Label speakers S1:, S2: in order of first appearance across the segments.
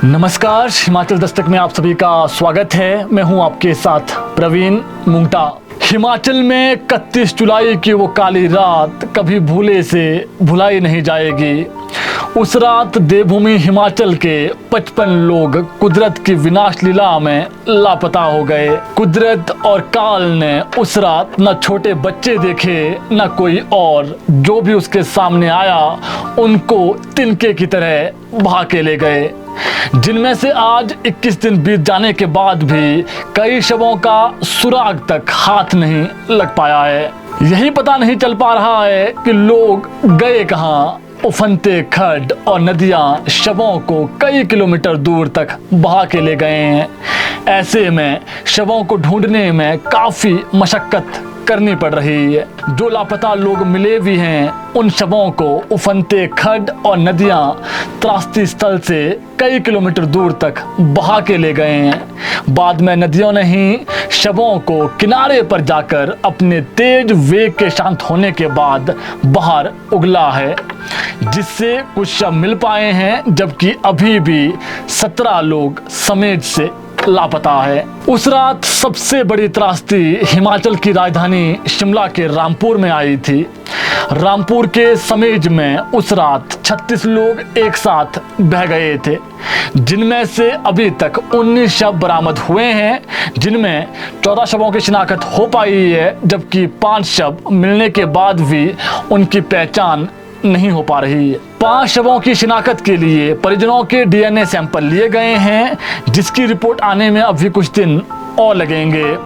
S1: नमस्कार, हिमाचल दस्तक में आप सभी का स्वागत है। मैं हूं आपके साथ प्रवीण मुंगटा। हिमाचल में 31 जुलाई की वो काली रात कभी भूले से भुलाई नहीं जाएगी। उस रात देवभूमि हिमाचल के 55 लोग कुदरत की विनाश लीला में लापता हो गए। कुदरत और काल ने उस रात न छोटे बच्चे देखे न कोई और, जो भी उसके सामने आया उनको तिनके की तरह बहा के ले गए, जिनमें से आज 21 दिन बीत जाने के बाद भी कई शवों का सुराग तक हाथ नहीं लग पाया है। यही पता नहीं चल पा रहा है कि लोग गए कहाँ। उफनते खड्ड और नदियां शवों को कई किलोमीटर दूर तक बहा के ले गए हैं। ऐसे में शवों को ढूंढने में काफी मशक्कत करनी पड़ रही है। जो लापता लोग मिले भी हैं, उन शवों को उफनते खड्ड और नदियां त्रासदी स्थल से कई किलोमीटर दूर तक बहा के ले गए हैं। बाद में नदियों ने ही शवों को किनारे पर जाकर अपने तेज वेग के शांत होने के बाद बाहर उगला है, जिससे कुछ शव मिल पाए हैं, जबकि अभी भी 17 लोग समेत से लापता है। उस रात सबसे बड़ी त्रासदी हिमाचल की राजधानी शिमला के रामपुर में आई थी। रामपुर के समेज में उस रात 36 लोग एक साथ बह गए थे, जिनमें से अभी तक 19 शव बरामद हुए हैं, जिनमें 14 शवों की शिनाख्त हो पाई है, जबकि 5 शव मिलने के बाद भी उनकी पहचान नहीं हो पा रही है। 5 शवों की शिनाख्त के लिए परिजनों के डीएनए सैंपल लिए गए हैं, जिसकी रिपोर्ट आने में अभी कुछ दिन और लगेंगे।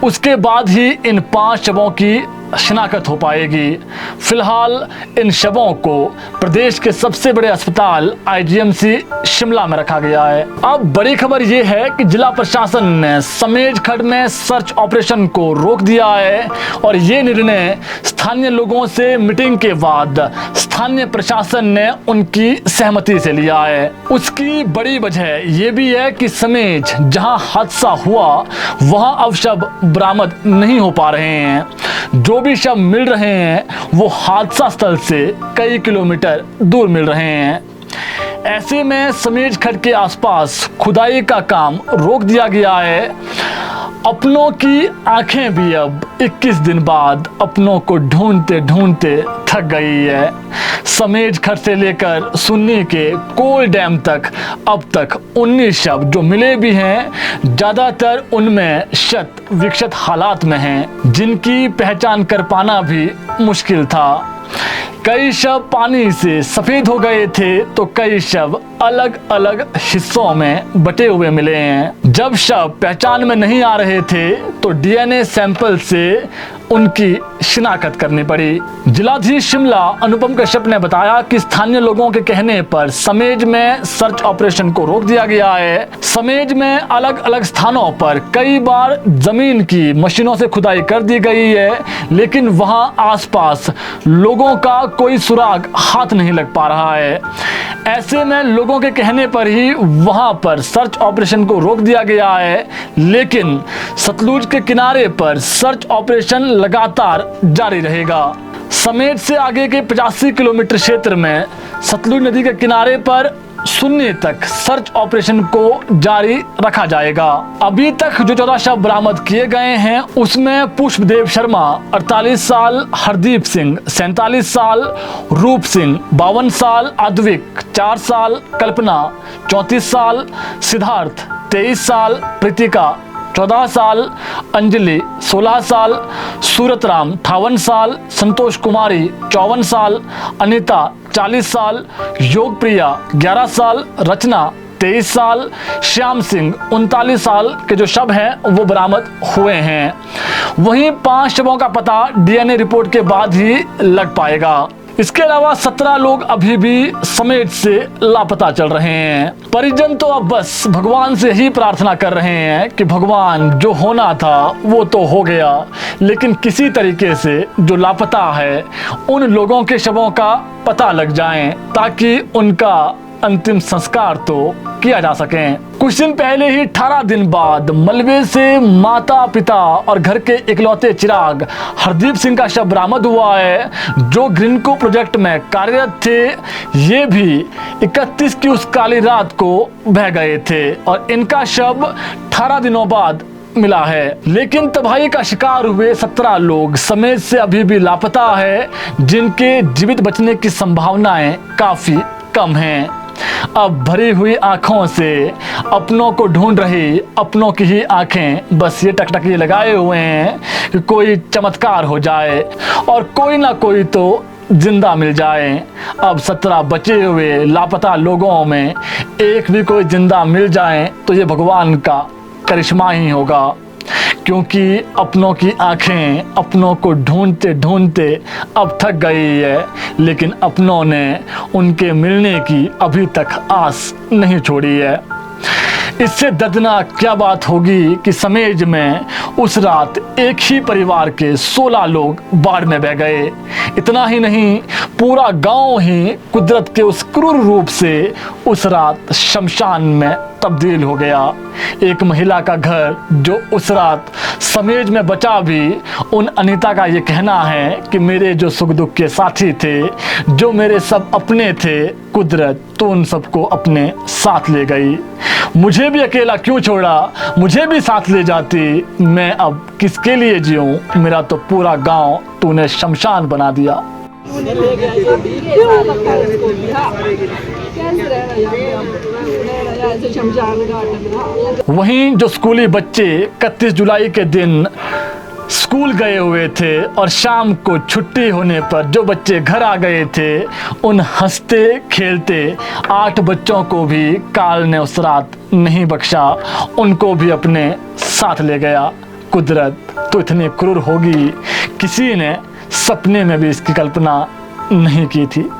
S1: उसके बाद ही इन 5 शवों की शिनाख्त हो पाएगी। फिलहाल इन शवों को प्रदेश के सबसे बड़े अस्पताल आईजीएमसी शिमला में रखा गया है। अब बड़ी खबर ये है कि जिला प्रशासन ने समेज खड्ड में सर्च ऑपरेशन को रोक दिया है, और ये निर्णय स्थानीय लोगों से मीटिंग के बाद स्थानीय प्रशासन ने उनकी सहमति से लिया है। उसकी बड़ी वजह ये भी है कि समेज जहां हादसा हुआ वहां अब शव बरामद नहीं हो पा रहे हैं। जो भी शव मिल रहे हैं वो हादसा स्थल से कई किलोमीटर दूर मिल रहे हैं। ऐसे में समेज खड्ड के आसपास खुदाई का काम रोक दिया गया है। अपनों की आंखें भी अब 21 दिन बाद अपनों को ढूंढते ढूंढते थक गई है। समेज खड्ड से लेकर सुन्नी के कोल डैम तक अब तक 19 शव जो मिले भी हैं, ज्यादातर उनमें शत विक्षत हालात में हैं, जिनकी पहचान कर पाना भी मुश्किल था। कई शव पानी से सफेद हो गए थे, तो कई शव अलग अलग हिस्सों में बटे हुए मिले हैं। जब शव पहचान में नहीं आ रहे थे तो डीएनए सैंपल से उनकी शिनाख्त करनी पड़ी। जिलाधीश शिमला अनुपम कश्यप ने बताया कि स्थानीय लोगों के कहने पर समेज में सर्च ऑपरेशन को रोक दिया गया है। समेज में अलग अलग स्थानों पर कई बार जमीन की मशीनों से खुदाई कर दी गई है, लेकिन वहां आसपास लोगों का कोई सुराग हाथ नहीं लग पा रहा है। ऐसे में लोगों के कहने पर ही वहां पर सर्च ऑपरेशन को रोक दिया गया है, लेकिन सतलुज के किनारे पर सर्च ऑपरेशन लगातार जारी रहेगा। समेत से आगे के 85 किलोमीटर क्षेत्र में सतलुज नदी के किनारे पर सुन्नी तक सर्च ऑपरेशन को जारी रखा जाएगा। अभी तक जो 14 शव बरामद किए गए हैं, उसमें पुष्पदेव शर्मा 48 साल, हरदीप सिंह 47 साल, रूप सिंह 52 साल, अद्विक 4 साल, कल्पना 34 साल, सिद्धार्थ 23 साल, प्रीतिका 14 साल, अंजलि 16 साल, सूरतराम 58 साल, संतोष कुमारी 54 साल, अनीता 40 साल, योगप्रिया 11 साल, रचना 23 साल, श्याम सिंह 39 साल के जो शव हैं वो बरामद हुए हैं। वहीं 5 शवों का पता डीएनए रिपोर्ट के बाद ही लग पाएगा। इसके अलावा 17 लोग अभी भी समेत से लापता चल रहे हैं। परिजन तो अब बस भगवान से ही प्रार्थना कर रहे हैं कि भगवान जो होना था वो तो हो गया, लेकिन किसी तरीके से जो लापता है उन लोगों के शवों का पता लग जाए ताकि उनका अंतिम संस्कार तो किया जा सके। कुछ दिन पहले ही 18 दिन बाद मलबे से माता पिता और घर के इकलौते चिराग हरदीप सिंह का शव बरामद हुआ है, जो ग्रीनको प्रोजेक्ट में कार्यरत थे। ये भी 31 की उस काली रात को बह गए थे और इनका शव 18 दिनों बाद मिला है। लेकिन तबाही का शिकार हुए 17 लोग समेत से अभी भी लापता है, जिनके जीवित बचने की संभावनाएं काफी कम हैं। अब भरी हुई आंखों से अपनों को ढूंढ रही अपनों की ही आंखें बस ये टकटकी लगाए हुए हैं कि कोई चमत्कार हो जाए और कोई ना कोई तो जिंदा मिल जाए। अब 17 बचे हुए लापता लोगों में एक भी कोई जिंदा मिल जाए तो ये भगवान का करिश्मा ही होगा, क्योंकि अपनों की आंखें अपनों को ढूंढते ढूंढते अब थक गई है, लेकिन अपनों ने उनके मिलने की अभी तक आस नहीं छोड़ी है। इससे दर्दनाक क्या बात होगी कि समेज में उस रात एक ही परिवार के 16 लोग बाढ़ में बह गए। इतना ही नहीं, पूरा गांव ही कुदरत के उस क्रूर रूप से उस रात शमशान में तब्दील हो गया। एक महिला का घर जो उस रात समेज में बचा भी, उन अनीता का ये कहना है कि मेरे जो सुख दुख के साथी थे, जो मेरे सब अपने थे, कुदरत तो उन सबको अपने साथ ले गई। मुझे भी अकेला क्यों छोड़ा, मुझे भी साथ ले जाती। मैं अब किसके लिए जीऊं, मेरा तो पूरा गांव तूने शमशान बना दिया। वहीं जो स्कूली बच्चे 31 जुलाई के दिन स्कूल गए हुए थे और शाम को छुट्टी होने पर जो बच्चे घर आ गए थे, उन हंसते खेलते 8 बच्चों को भी काल ने उस रात नहीं बख्शा, उनको भी अपने साथ ले गया। कुदरत तो इतनी क्रूर होगी, किसी ने सपने में भी इसकी कल्पना नहीं की थी।